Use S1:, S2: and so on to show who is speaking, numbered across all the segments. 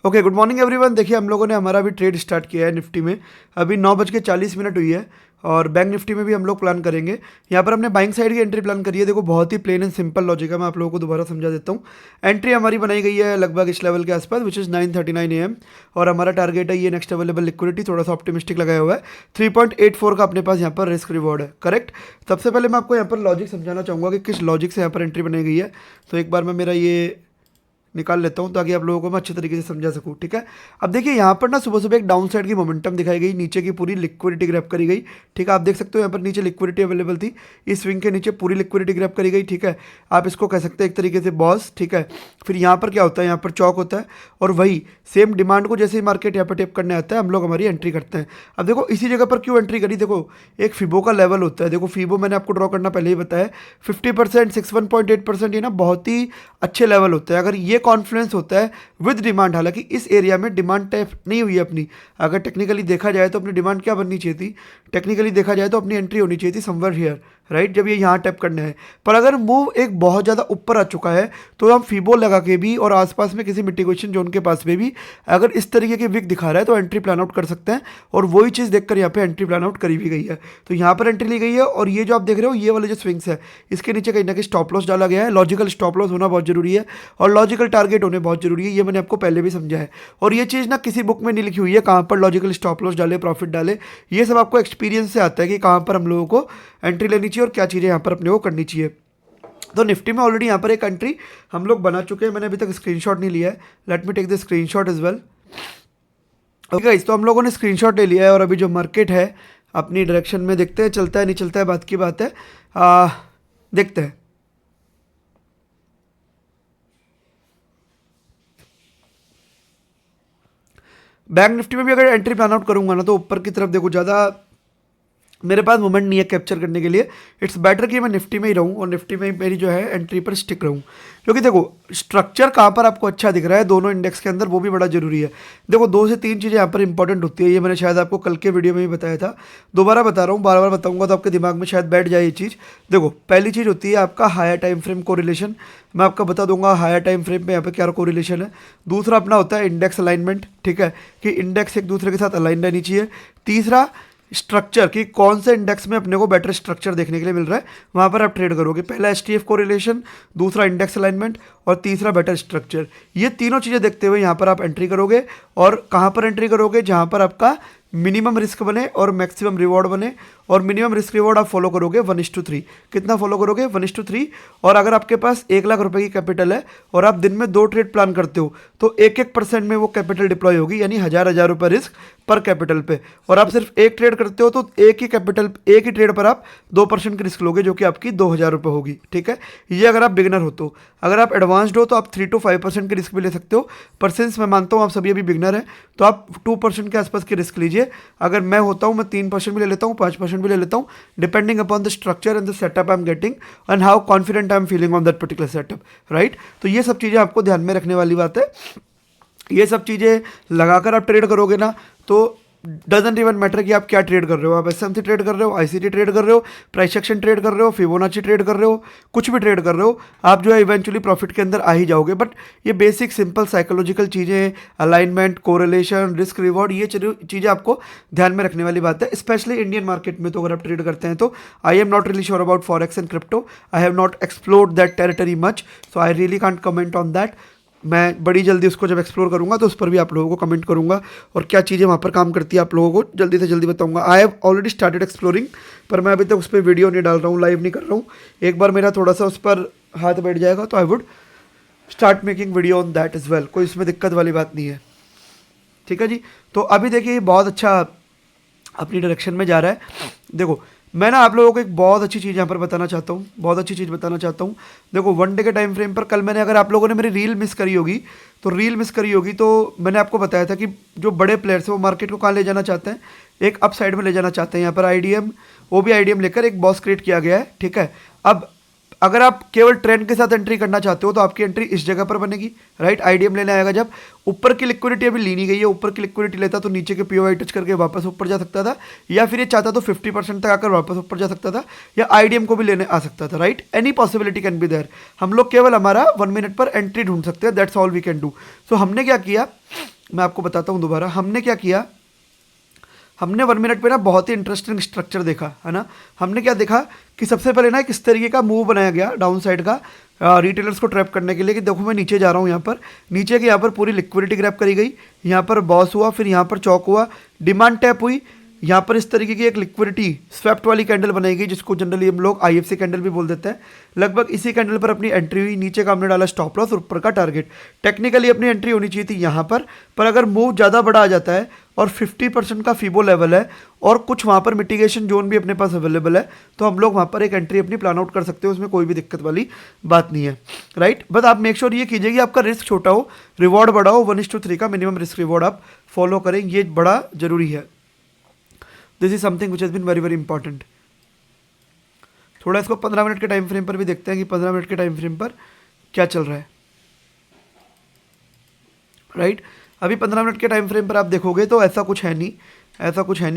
S1: Okay, good morning everyone. देखिए हम लोगों ने हमारा अभी ट्रेड स्टार्ट किया है निफ्टी में। अभी 9:40 हुई है और बैंक निफ्टी में भी हम लोग प्लान करेंगे। यहाँ पर हमने बाइंग साइड की एंट्री प्लान करी है। देखो बहुत ही प्लेन एंड सिंपल लॉजिक है, मैं आप लोगों को दोबारा समझा देता हूँ। एंट्री हमारी बनाई गई है लगभग इस लेवल के आसपास, विच इज़ 9:39 AM। और हमारा टारगेट है ये नेक्स्ट अवेलेबल लिक्विडिटी, थोड़ा सा ऑप्टिमिस्टिक लगाया हुआ है। 3.84 का अपने पास यहाँ पर रिस्क रिवॉर्ड है, करेक्ट। सबसे पहले मैं आपको यहाँ पर लॉजिक समझाना चाहूँगा कि किस लॉजिक से यहाँ पर एंट्री बनाई गई है। तो एक बार मैं मेरा ये निकाल लेता हूं ताकि आप लोगों को मैं अच्छे तरीके से समझा सकूं, ठीक है। अब देखिए यहाँ पर ना सुबह सुबह एक डाउन साइड की मोमेंटम दिखाई गई, नीचे की पूरी लिक्विडिटी ग्रैब करी गई, ठीक है। आप देख सकते हो यहाँ पर नीचे लिक्विडिटी अवेलेबल थी, इस स्विंग के नीचे पूरी लिक्विडिटी ग्रैब करी गई, ठीक है। आप इसको कह सकते हैं एक तरीके से बॉस, ठीक है। फिर यहाँ पर क्या होता है, यहाँ पर चौक होता है और वही सेम डिमांड को जैसे ही मार्केट यहाँ पर टेप करने आता है हम लोग हमारी एंट्री करते हैं। अब देखो इसी जगह पर क्यों एंट्री करी, देखो एक फिबो का लेवल होता है। देखो फिबो मैंने आपको ड्रॉ करना पहले ही बताया, 50%, 61.8%, ये ना बहुत ही अच्छे लेवल होते हैं। अगर ये कॉन्फिडेंस होता है विद डिमांड, हालांकि इस एरिया में डिमांड टैप नहीं हुई अपनी, अगर टेक्निकली देखा जाए तो अपनी डिमांड क्या बननी चाहिए थी, टेक्निकली देखा जाए तो अपनी एंट्री होनी चाहिए थी समवेयर हियर, राइट, जब ये यहाँ टैप करना है। पर अगर मूव एक बहुत ज़्यादा ऊपर आ चुका है तो हम फीबो लगा के भी और आसपास में किसी मिटिगेशन जोन के पास में भी अगर इस तरीके के विक दिखा रहा है तो एंट्री प्लान आउट कर सकते हैं। और वही चीज़ देखकर यहाँ पे एंट्री प्लान आउट करी भी गई है। तो यहाँ पर एंट्री ली गई है और ये जो आप देख रहे हो ये वाले जो स्विंग्स है इसके नीचे कहीं ना कहीं स्टॉप लॉस डाला गया है। लॉजिकल स्टॉप लॉस होना बहुत जरूरी है और लॉजिकल टारगेट होने बहुत जरूरी है, ये मैंने आपको पहले भी समझा है। और ये चीज़ ना किसी बुक में नहीं लिखी हुई है कहाँ पर लॉजिकल स्टॉप लॉस डाले, प्रॉफिट डाले, ये सब आपको एक्सपीरियंस से आता है कि कहाँ पर हम लोगों को एंट्री लेनी चाहिए और क्या चीज़ें यहाँ पर अपने को करनी चाहिए। तो निफ्टी में ऑलरेडी यहाँ पर एक एंट्री हम लोग बना चुके हैं, मैंने अभी तक स्क्रीनशॉट नहीं लिया है। Let me take the screenshot as well. Okay guys, तो हम लोगों ने स्क्रीनशॉट ले लिया है और अभी जो मार्केट है अपनी डायरेक्शन में देखते हैं, चलता है नहीं चलता है बात की बात है। देखते हैं। बैंक निफ्टी में भी अगर एंट्री प्लान आउट करूंगा ना तो ऊपर की तरफ देखो ज़्यादा मेरे पास मोमेंट नहीं है कैप्चर करने के लिए। इट्स बेटर कि मैं निफ्टी में ही रहूं और निफ्टी में मेरी जो है एंट्री पर स्टिक रहूं, क्योंकि देखो स्ट्रक्चर कहाँ पर आपको अच्छा दिख रहा है दोनों इंडेक्स के अंदर, वो भी बड़ा जरूरी है। देखो 2 से 3 चीज़ें यहाँ पर इंपॉर्टेंट होती है, ये मैंने शायद आपको कल के वीडियो में भी बताया था, दोबारा बता रहा हूँ, बार बार बताऊंगा तो आपके दिमाग में शायद बैठ जाए ये चीज़। देखो पहली चीज़ होती है आपका हायर टाइम फ्रेम कोरिलेशन, मैं आपको बता दूंगा हायर टाइम फ्रेम में यहाँ पे क्या कोरिलेशन है। दूसरा अपना होता है इंडेक्स अलाइनमेंट, ठीक है, कि इंडेक्स एक दूसरे के साथ अलाइन रहनी चाहिए। तीसरा स्ट्रक्चर, कि कौन से इंडेक्स में अपने को बेटर स्ट्रक्चर देखने के लिए मिल रहा है, वहाँ पर आप ट्रेड करोगे। पहला एचटीएफ कोरिलेशन, दूसरा इंडेक्स अलाइनमेंट और तीसरा बेटर स्ट्रक्चर। ये तीनों चीज़ें देखते हुए यहाँ पर आप एंट्री करोगे। और कहाँ पर एंट्री करोगे, जहाँ पर आपका मिनिमम रिस्क बने और मैक्सिमम रिवॉर्ड बने। और मिनिमम रिस्क रिवॉर्ड आप फॉलो करोगे 1:3। कितना फॉलो करोगे, 1:3। और अगर आपके पास 1 लाख रुपए की कैपिटल है और आप दिन में 2 ट्रेड प्लान करते हो तो 1% में वो कैपिटल डिप्लॉय होगी, यानी 1000 रुपये रिस्क पर कैपिटल पे। और आप सिर्फ एक ट्रेड करते हो तो एक ही ट्रेड पर आप 2% की रिस्क लोगे, जो कि आपकी 2000 रुपये होगी, ठीक है। ये अगर आप बिगिनर हो तो। अगर आप एडवांस्ड हो तो आप 3 to 5% की रिस्क भी ले सकते हो। पर सिंस मैं मानता हूँ आप सभी अभी बिगिनर हैं तो आप 2% के आसपास की रिस्क लीजिए। अगर मैं होता हूँ मैं 3% भी ले लेता हूँ, 5% भी ले लेता हूँ, depending upon the structure and the setup I am getting and how confident I am feeling on that particular setup, right. तो ये सब चीज़ें आपको ध्यान में रखने वाली बात है। ये सब चीज़ें लगाकर आप ट्रेड करोगे ना तो डजेंट इवन मैटर कि आप क्या ट्रेड कर रहे हो, आप एसएमसी ट्रेड कर रहे हो, आईसीटी ट्रेड कर रहे हो, प्राइस एक्शन ट्रेड कर रहे हो, फिबोनाची ट्रेड कर रहे हो, कुछ भी ट्रेड कर रहे हो, आप जो है इवेंचुअली प्रॉफिट के अंदर आ ही जाओगे। बट ये बेसिक सिंपल साइकोलॉजिकल चीज़ें, अलाइनमेंट, कोरिलेशन, रिस्क रिवॉर्ड, ये चीज़ें आपको ध्यान में रखने वाली बात है, स्पेशली इंडियन मार्केट में। तो अगर आप ट्रेड करते हैं तो I am not really sure about forex and crypto, I have not explored that territory much, so I really can't comment on that. मैं बड़ी जल्दी उसको जब एक्सप्लोर करूंगा तो उस पर भी आप लोगों को कमेंट करूंगा और क्या चीज़ें वहाँ पर काम करती है आप लोगों को जल्दी से जल्दी बताऊंगा। I have already started exploring, पर मैं अभी तक उस पर वीडियो नहीं डाल रहा हूँ, लाइव नहीं कर रहा हूँ। एक बार मेरा थोड़ा सा उस पर हाथ बैठ जाएगा तो I would start making video on that is well, कोई इसमें दिक्कत वाली बात नहीं है, ठीक है जी। तो अभी देखिए ये बहुत अच्छा अपनी डायरेक्शन में जा रहा है। देखो मैं ना आप लोगों को एक बहुत अच्छी चीज़ यहाँ पर बताना चाहता हूँ, बहुत अच्छी चीज़ बताना चाहता हूँ। देखो 1 डे के टाइम फ्रेम पर कल मैंने, अगर आप लोगों ने मेरी रील मिस करी होगी तो मैंने आपको बताया था कि जो बड़े प्लेयर्स हैं वो मार्केट को कहाँ ले जाना चाहते हैं, एक अप साइड में ले जाना चाहते हैं। यहाँ पर आईडीएम, वो भी आईडीएम लेकर एक बॉस क्रिएट किया गया है, ठीक है। अब अगर आप केवल ट्रेंड के साथ एंट्री करना चाहते हो तो आपकी एंट्री इस जगह पर बनेगी, राइट। आईडीएम लेने आएगा जब ऊपर की लिक्विडिटी अभी ली नहीं गई है, ऊपर की लिक्विडिटी लेता तो नीचे के पीओआई टच करके वापस ऊपर जा सकता था, या फिर ये चाहता तो 50% तक आकर वापस ऊपर जा सकता था, या आईडीएम को भी लेने आ सकता था, right. Any possibility can be there. हम लोग केवल हमारा 1 मिनट पर एंट्री ढूंढ सकते हैं, that's all we can do. So हमने क्या किया, मैं आपको बताता हूँ दोबारा हमने क्या किया। हमने 1 मिनट पे ना बहुत ही इंटरेस्टिंग स्ट्रक्चर देखा, है ना। हमने क्या देखा कि सबसे पहले ना किस तरीके का मूव बनाया गया डाउन साइड का रिटेलर्स को ट्रैप करने के लिए, कि देखो मैं नीचे जा रहा हूँ, यहाँ पर नीचे के यहाँ पर पूरी लिक्विडिटी ग्रैप करी गई, यहाँ पर बॉस हुआ, फिर यहाँ पर चौक हुआ, डिमांड टैप हुई, यहाँ पर इस तरीके की एक लिक्विडिटी स्वेप्ट वाली कैंडल बनाई गई, जिसको जनरली हम लोग आईएफसी कैंडल भी बोल देते हैं। लगभग इसी कैंडल पर अपनी एंट्री हुई, नीचे का हमने डाला स्टॉप लॉस और ऊपर का टारगेट। टेक्निकली अपनी एंट्री होनी चाहिए थी यहाँ पर अगर मूव ज़्यादा बड़ा आ जाता है और 50% का फीबो लेवल है और कुछ वहाँ पर मिटिगेशन जोन भी अपने पास अवेलेबल है, तो हम लोग वहाँ पर एक एंट्री अपनी प्लान आउट कर सकते हो, उसमें कोई भी दिक्कत वाली बात नहीं है, राइट। बस आप मेक श्योर ये कीजिए कि आपका रिस्क छोटा हो, रिवॉर्ड बड़ा हो, 1:3 का मिनिमम रिस्क रिवॉर्ड आप फॉलो करें, ये बड़ा जरूरी है। This is something which has been very very important. थोड़ा इसको 15 मिनट के टाइम फ्रेम पर भी देखते हैं कि 15 मिनट के टाइम फ्रेम पर क्या चल रहा है, राइट। अभी 15 मिनट के टाइम फ्रेम पर आप देखोगे तो ऐसा कुछ है नहीं,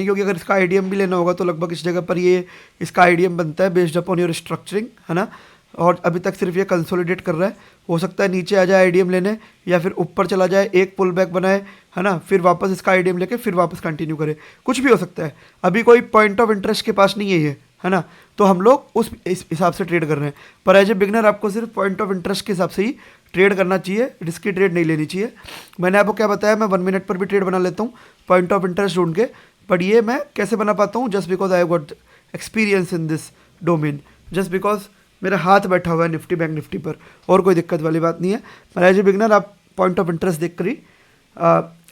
S1: क्योंकि अगर इसका आईडीएम भी लेना होगा तो लगभग इस जगह पर ये इसका आईडीएम बनता है बेस्ड अपॉन योर स्ट्रक्चरिंग, है ना। और अभी तक सिर्फ ये कंसोलिडेट कर रहा है, हो सकता है नीचे आ जाए आईडीएम लेने, या फिर ऊपर चला जाए, एक पुल बैक बनाए, है ना, फिर वापस इसका आईडीएम लेके फिर वापस कंटिन्यू करे, कुछ भी हो सकता है। अभी कोई पॉइंट ऑफ इंटरेस्ट के पास नहीं है ये, है ना, तो हम लोग इस हिसाब से ट्रेड कर रहे हैं। पर एज ए बिगनर आपको सिर्फ पॉइंट ऑफ इंटरेस्ट के हिसाब से ही ट्रेड करना चाहिए, रिस्की ट्रेड नहीं लेनी चाहिए। मैंने आपको क्या बताया, मैं 1 मिनट पर भी ट्रेड बना लेता हूँ पॉइंट ऑफ इंटरेस्ट ढूंढ के, बट ये मैं कैसे बना पाता हूँ, just because I have got experience in this domain, just because मेरा हाथ बैठा हुआ है निफ्टी बैंक निफ्टी पर, और कोई दिक्कत वाली बात नहीं है। पर एज ए बिगनर आप पॉइंट ऑफ इंटरेस्ट देख कर ही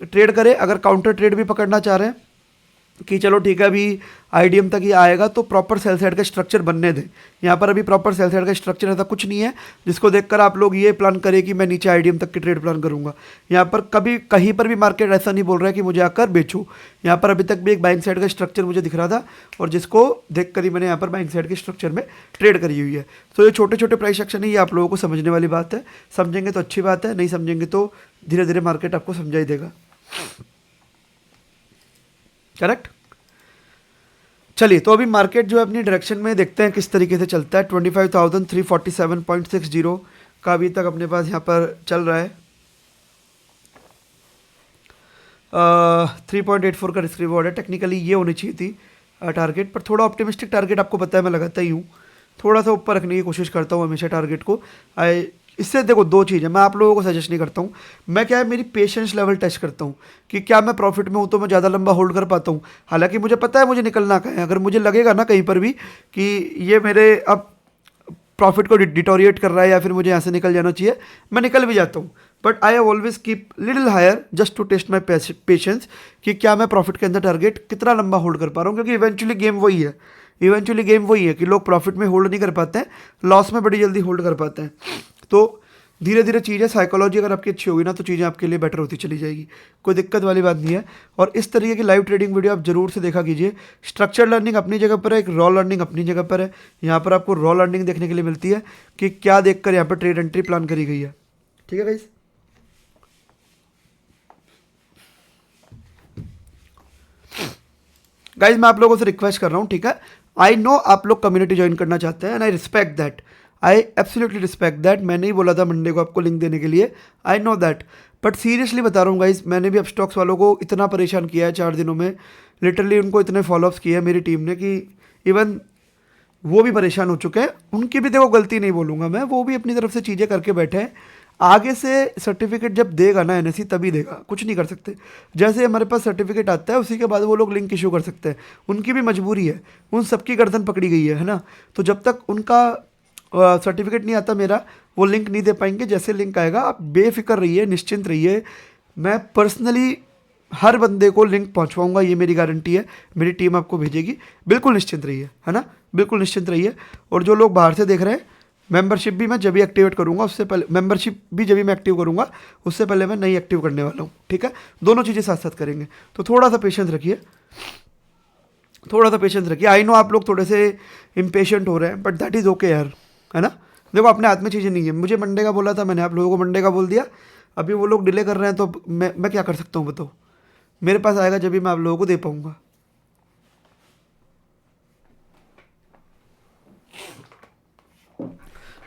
S1: ट्रेड करें। अगर काउंटर ट्रेड भी पकड़ना चाह रहे हैं कि चलो ठीक है अभी आईडीएम तक ही आएगा, तो प्रॉपर सेल साइड का स्ट्रक्चर बनने दें। यहाँ पर अभी प्रॉपर सेल साइड का स्ट्रक्चर ऐसा कुछ नहीं है जिसको देखकर आप लोग ये प्लान करें कि मैं नीचे आईडीएम तक की ट्रेड प्लान करूँगा। यहाँ पर कभी कहीं पर भी मार्केट ऐसा नहीं बोल रहा है कि मुझे आकर बेचो। यहाँ पर अभी तक भी एक बाइंग साइड का स्ट्रक्चर मुझे दिख रहा था, और जिसको देख कर ही मैंने यहाँ पर बाइंग साइड के स्ट्रक्चर में ट्रेड करी हुई है। तो ये छोटे छोटे प्राइस एक्शन है, ये आप लोगों को समझने वाली बात है। समझेंगे तो अच्छी बात है, नहीं समझेंगे तो धीरे धीरे मार्केट आपको समझाई देगा। करेक्ट। चलिए, तो अभी मार्केट जो है अपनी डायरेक्शन में देखते हैं किस तरीके से चलता है। 25,347.60 का अभी तक अपने पास यहाँ पर चल रहा है। 3.84 का रिस्क रिवॉर्ड है। टेक्निकली ये होनी चाहिए थी टारगेट, पर थोड़ा ऑप्टिमिस्टिक टारगेट आपको पता है मैं लगाता ही हूँ, थोड़ा सा ऊपर रखने की कोशिश करता हूँ हमेशा टारगेट को। इससे देखो दो चीज़ है, मैं आप लोगों को सजेस्ट नहीं करता हूँ, मैं क्या है मेरी पेशेंस लेवल टेस्ट करता हूँ कि क्या मैं प्रॉफिट में हूँ तो मैं ज़्यादा लंबा होल्ड कर पाता हूँ। हालांकि मुझे पता है मुझे निकलना कहाँ है, अगर मुझे लगेगा ना कहीं पर भी कि ये मेरे अब प्रॉफिट को डिटोरिएट कर रहा है या फिर मुझे यहाँ से निकल जाना चाहिए, मैं निकल भी जाता हूँ। But I have always keep little higher just to test my patience कि क्या मैं प्रॉफिट के अंदर टारगेट कितना लंबा होल्ड कर पा रहा हूँ, क्योंकि इवेंचुअली गेम वही है कि लोग प्रॉफिट में होल्ड नहीं कर पाते हैं, लॉस में बड़ी जल्दी होल्ड कर पाते हैं। तो धीरे धीरे चीज़ें, साइकोलॉजी अगर आपकी अच्छी होगी ना तो चीज़ें आपके लिए बेटर होती चली जाएगी, कोई दिक्कत वाली बात नहीं है। और इस तरीके की लाइव ट्रेडिंग वीडियो आप जरूर से देखा कीजिए। स्ट्रक्चर लर्निंग अपनी जगह पर है, एक रॉ लर्निंग अपनी जगह पर है। यहाँ पर आपको रॉ लर्निंग देखने के लिए मिलती है कि क्या देखकर यहाँ पर ट्रेड एंट्री प्लान करी गई है। ठीक है गाइस, मैं आप लोगों से रिक्वेस्ट कर रहा हूँ, ठीक है। आई नो आप लोग कम्युनिटी ज्वाइन करना चाहते हैं and I respect that, I absolutely respect that. मैंने ही बोला था मंडे को आपको लिंक देने के लिए, I know that. But seriously बता रहा हूँ गाइज, मैंने भी अब स्टॉक्स वालों को इतना परेशान किया है 4 दिनों में, लिटरली उनको इतने फॉलोअप्स किए हैं मेरी टीम ने कि इवन वो भी परेशान हो चुके हैं। उनकी भी देखो गलती नहीं बोलूँगा मैं, वो भी अपनी तरफ से चीज़ें करके बैठे हैं। आगे से सर्टिफिकेट जब देगा ना एनएससी तभी देगा, कुछ नहीं कर सकते। जैसे हमारे पास सर्टिफिकेट आता है उसी के बाद वो लोग लिंक इशू कर सकते हैं, उनकी भी मजबूरी है, उन सबकी गर्दन पकड़ी गई है ना। तो जब तक उनका सर्टिफिकेट नहीं आता मेरा, वो लिंक नहीं दे पाएंगे। जैसे लिंक आएगा आप बेफिक्र रहिए, निश्चिंत रहिए, मैं पर्सनली हर बंदे को लिंक पहुंचवाऊंगा, ये मेरी गारंटी है। मेरी टीम आपको भेजेगी, बिल्कुल निश्चिंत रहिए, है ना, बिल्कुल निश्चिंत रहिए। और जो लोग बाहर से देख रहे हैं, मेंबरशिप भी मैं जब भी एक्टिवेट करूंगा उससे पहले, मेंबरशिप भी जब भी मैं एक्टिव करूंगा उससे पहले मैं नई एक्टिव करने वाला हूँ, ठीक है। दोनों चीज़ें साथ साथ करेंगे, तो थोड़ा सा पेशेंस रखिए, थोड़ा सा पेशेंस रखिए। आई नो आप लोग थोड़े से इम्पेशेंट हो रहे हैं, बट दैट इज़ ओके यार, है ना। देखो अपने हाथ में चीज़ें नहीं है, मुझे मंडे का बोला था मैंने, आप लोगों को मंडे का बोल दिया, अभी वो लोग डिले कर रहे हैं तो अब मैं क्या कर सकता हूँ बताओ। मेरे पास आएगा जब भी मैं आप लोगों को दे पाऊँगा।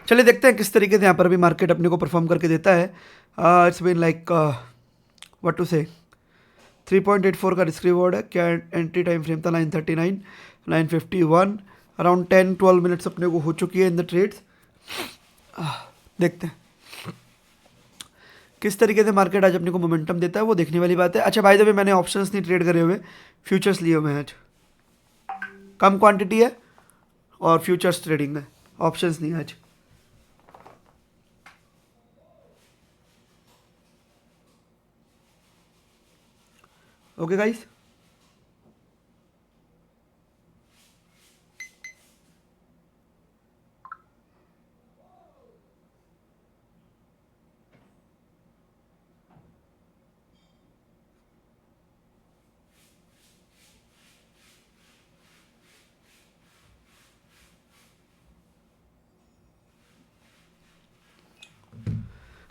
S1: चलिए देखते हैं किस तरीके से यहाँ पर भी मार्केट अपने को परफॉर्म करके देता है। It's been like what to say 3.84 का रिस्क रिवॉर्ड है। क्या एंट्री टाइम फ्रेम था 939, 951, अराउंड 10-12 मिनट्स अपने को हो चुकी है इन द ट्रेड्स। देखते हैं किस तरीके से मार्केट आज अपने को मोमेंटम देता है, वो देखने वाली बात है। अच्छा बाय द वे मैंने ऑप्शंस नहीं ट्रेड करे हुए, फ्यूचर्स लिए हुए हैं आज, कम क्वांटिटी है और फ्यूचर्स ट्रेडिंग है, ऑप्शंस नहीं है आज। ओके गाइस,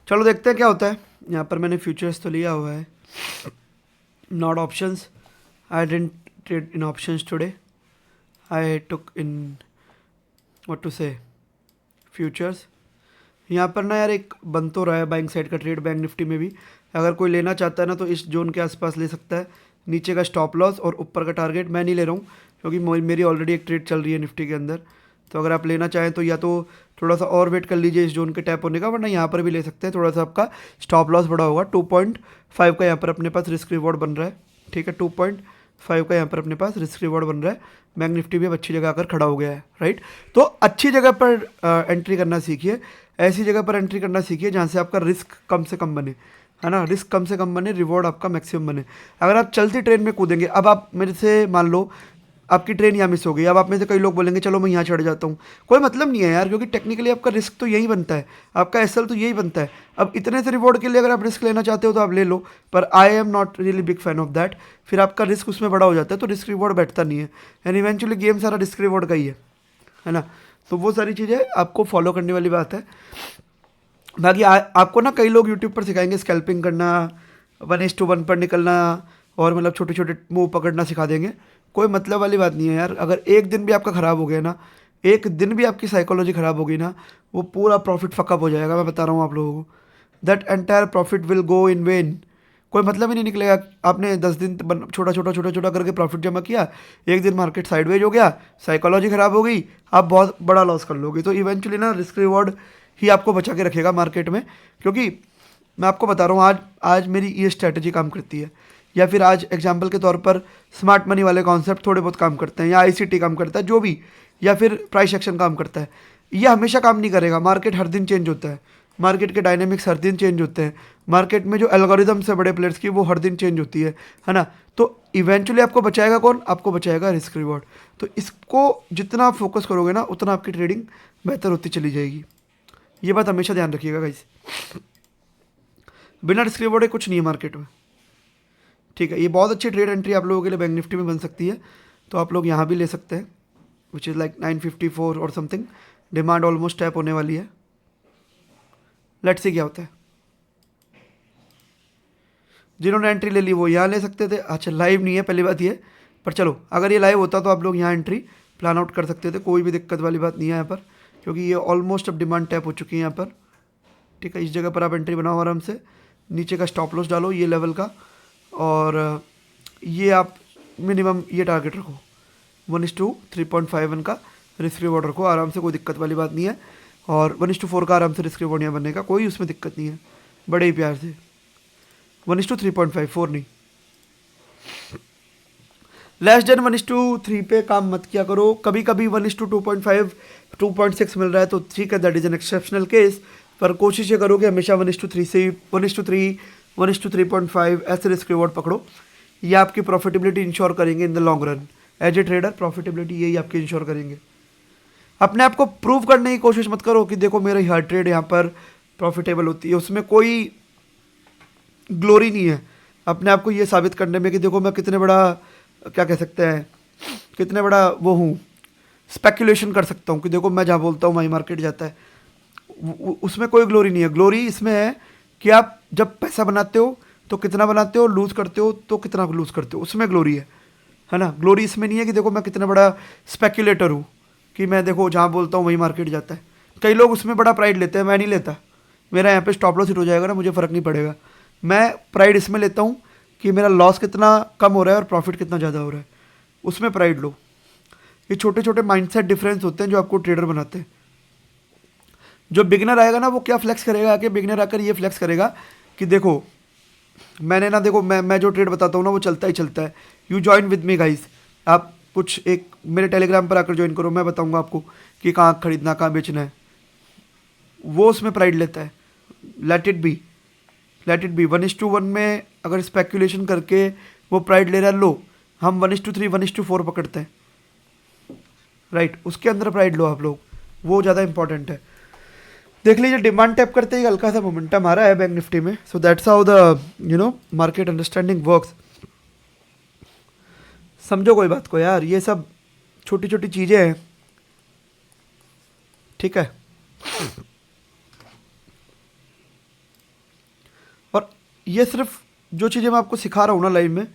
S1: चलो देखते हैं क्या होता है। यहाँ पर मैंने फ्यूचर्स तो लिया हुआ है, not options. I didn't trade in options today, I took in what to say futures. यहाँ पर ना यार एक बन तो रहा है बाइंग साइड का ट्रेड बैंक निफ्टी में भी, अगर कोई लेना चाहता है ना तो इस जोन के आसपास ले सकता है। नीचे का स्टॉप लॉस और ऊपर का टारगेट मैं नहीं ले रहा हूँ क्योंकि मेरी ऑलरेडी एक ट्रेड चल रही है निफ्टी के अंदर। तो अगर आप लेना चाहें तो या तो थोड़ा सा और वेट कर लीजिए इस जोन के टैप होने का, वरना यहाँ पर भी ले सकते हैं। थोड़ा सा आपका स्टॉप लॉस बड़ा होगा, 2.5 का यहाँ पर अपने पास रिस्क रिवॉर्ड बन रहा है। ठीक है, 2.5 का यहाँ पर अपने पास रिस्क रिवॉर्ड बन रहा है। बैंक निफ्टी भी अब अच्छी जगह आकर खड़ा हो गया है, राइट। तो अच्छी जगह पर एंट्री करना सीखिए, ऐसी जगह पर एंट्री करना सीखिए जहाँ से आपका रिस्क कम से कम बने, है ना। रिस्क कम से कम बने, रिवॉर्ड आपका मैक्सिमम बने। अगर आप चलती ट्रेन में कूदेंगे, अब आप मेरे से मान लो आपकी ट्रेन यहाँ मिस हो गई, अब आप में से कई लोग बोलेंगे चलो मैं यहाँ चढ़ जाता हूँ, कोई मतलब नहीं है यार, क्योंकि टेक्निकली आपका रिस्क तो यही बनता है, आपका एसएल तो यही बनता है। अब इतने से रिवॉर्ड के लिए अगर आप रिस्क लेना चाहते हो तो आप ले लो, पर आई am not really big fan of that. फिर आपका रिस्क उसमें बड़ा हो जाता है तो रिस्क रिवॉर्ड बैठता नहीं है, एंड इवेंचुअली गेम सारा रिस्क रिवॉर्ड का ही है ना। तो वो सारी चीज़ें आपको फॉलो करने वाली बात है। बाकी आपको ना कई लोग यूट्यूब पर सिखाएंगे स्कैल्पिंग करना, 1:1 पर निकलना, और मतलब छोटे छोटे मूव पकड़ना सिखा देंगे। कोई मतलब वाली बात नहीं है यार। अगर एक दिन भी आपका ख़राब हो गया ना, एक दिन भी आपकी साइकोलॉजी ख़राब हो गई ना, वो पूरा प्रॉफिट फकअप हो जाएगा, मैं बता रहा हूँ आप लोगों को। That entire profit will go in when. कोई मतलब ही नहीं निकलेगा। आपने 10 दिन छोटा छोटा करके प्रॉफिट जमा किया, एक दिन मार्केट साइडवेज हो गया, साइकोलॉजी ख़राब हो गई, आप बहुत बड़ा लॉस कर लोगे। तो इवेंचुअली ना रिस्क रिवॉर्ड ही आपको बचा के रखेगा मार्केट में। क्योंकि मैं आपको बता रहा हूँ आज मेरी ये स्ट्रैटेजी काम करती है, या फिर आज एग्जांपल के तौर पर स्मार्ट मनी वाले कॉन्सेप्ट थोड़े बहुत काम करते हैं, या आईसीटी काम करता है, जो भी, या फिर प्राइस एक्शन काम करता है। ये हमेशा काम नहीं करेगा, मार्केट हर दिन चेंज होता है, मार्केट के डायनेमिक्स हर दिन चेंज होते हैं, मार्केट में जो एल्गोरिदम्स है बड़े प्लेयर्स की वो हर दिन चेंज होती है ना। तो इवेंचुअली आपको बचाएगा कौन? आपको बचाएगा रिस्क रिवॉर्ड। तो इसको जितना आप फोकस करोगे ना, उतना आपकी ट्रेडिंग बेहतर होती चली जाएगी। ये बात हमेशा ध्यान रखिएगा गाइस, बिना रिस्क रिवॉर्ड कुछ नहीं है मार्केट में। ठीक है, ये बहुत अच्छी ट्रेड एंट्री आप लोगों के लिए बैंक निफ्टी में बन सकती है, तो आप लोग यहाँ भी ले सकते हैं, विच इज़ लाइक 954 और समथिंग। डिमांड ऑलमोस्ट टैप होने वाली है, लेट्स सी क्या होता है। जिन्होंने एंट्री ले ली वो यहाँ ले सकते थे। अच्छा लाइव नहीं है पहली बात ये, पर चलो अगर ये लाइव होता तो आप लोग यहाँ एंट्री प्लान आउट कर सकते थे, कोई भी दिक्कत वाली बात नहीं है यहाँ पर, क्योंकि ये ऑलमोस्ट अब डिमांड टैप हो चुकी है यहाँ पर। ठीक है, इस जगह पर आप एंट्री बनाओ आराम से, नीचे का स्टॉप लॉस डालो ये लेवल का, और ये आप मिनिमम ये टारगेट रखो 1:3.51 का रिस्क रिवॉर्ड रखो आराम से, कोई दिक्कत वाली बात नहीं है। और 1:4 का आराम से रिस्क रिवॉर्ड यहाँ बनने का कोई उसमें दिक्कत नहीं है, बड़े ही प्यार से। 1:3.5, 4 नहीं, लेस देन 1:3 पे काम मत किया करो। कभी कभी 1:2.5 2.6 मिल रहा है तो ठीक है, that is an exceptional case, पर कोशिश ये करो कि हमेशा 1:3 से 1:3 1:3.5 ऐसे रिस्क रिवॉर्ड पकड़ो। ये आपकी प्रॉफिटेबिलिटी इंश्योर करेंगे in the long run. As a trader profitability यही आपकी इंश्योर करेंगे। अपने आप को प्रूव करने की कोशिश मत करो कि देखो मेरी हर ट्रेड यहाँ पर प्रॉफिटेबल होती है, उसमें कोई ग्लोरी नहीं है अपने आप को ये साबित करने में कि देखो मैं कितने बड़ा, क्या कह सकते हैं, कितने बड़ा वो हूँ, स्पेकुलेशन कर सकता हूँ कि देखो मैं जहाँ बोलता हूँ वहीं मार्केट जाता है। उसमें कोई ग्लोरी नहीं है। ग्लोरी इसमें है कि आप जब पैसा बनाते हो तो कितना बनाते हो, लूज़ करते हो तो कितना लूज़ करते हो, उसमें ग्लोरी है ना। ग्लोरी इसमें नहीं है कि देखो मैं कितना बड़ा स्पेक्यूलेटर हूँ, कि मैं देखो जहाँ बोलता हूँ वही मार्केट जाता है। कई लोग उसमें बड़ा प्राइड लेते हैं, मैं नहीं लेता। मेरा यहाँ पे स्टॉप लॉस हिट हो जाएगा ना, मुझे फ़र्क नहीं पड़ेगा। मैं प्राइड इसमें लेता हूँ कि मेरा लॉस कितना कम हो रहा है और प्रॉफिट कितना ज़्यादा हो रहा है, उसमें प्राइड लो। ये छोटे छोटे माइंडसेट डिफरेंस होते हैं जो आपको ट्रेडर बनाते हैं। जो बिगनर आएगा ना वो क्या फ्लेक्स करेगा, आके बिगनर आकर ये फ्लेक्स करेगा कि देखो मैंने ना, देखो मैं जो ट्रेड बताता हूँ ना वो चलता ही चलता है। You join with me guys, आप कुछ एक मेरे टेलीग्राम पर आकर ज्वाइन करो, मैं बताऊंगा आपको कि कहाँ खरीदना कहाँ बेचना है। वो उसमें प्राइड लेता है। Let it be, let it be. 1:1 में अगर स्पेक्यूलेशन करके वो प्राइड ले रहा है, लो। हम 1:3 1:4 पकड़ते हैं, राइट, उसके अंदर प्राइड लो आप लोग, वो ज़्यादा इंपॉर्टेंट है। देख लीजिए डिमांड टैप करते ही हल्का सा मोमेंटम आ रहा है बैंक निफ्टी में। So that's how the market understanding works. समझो कोई बात को यार, ये सब छोटी छोटी चीज़ें हैं, ठीक है। और ये सिर्फ जो चीज़ें मैं आपको सिखा रहा हूँ ना लाइव में,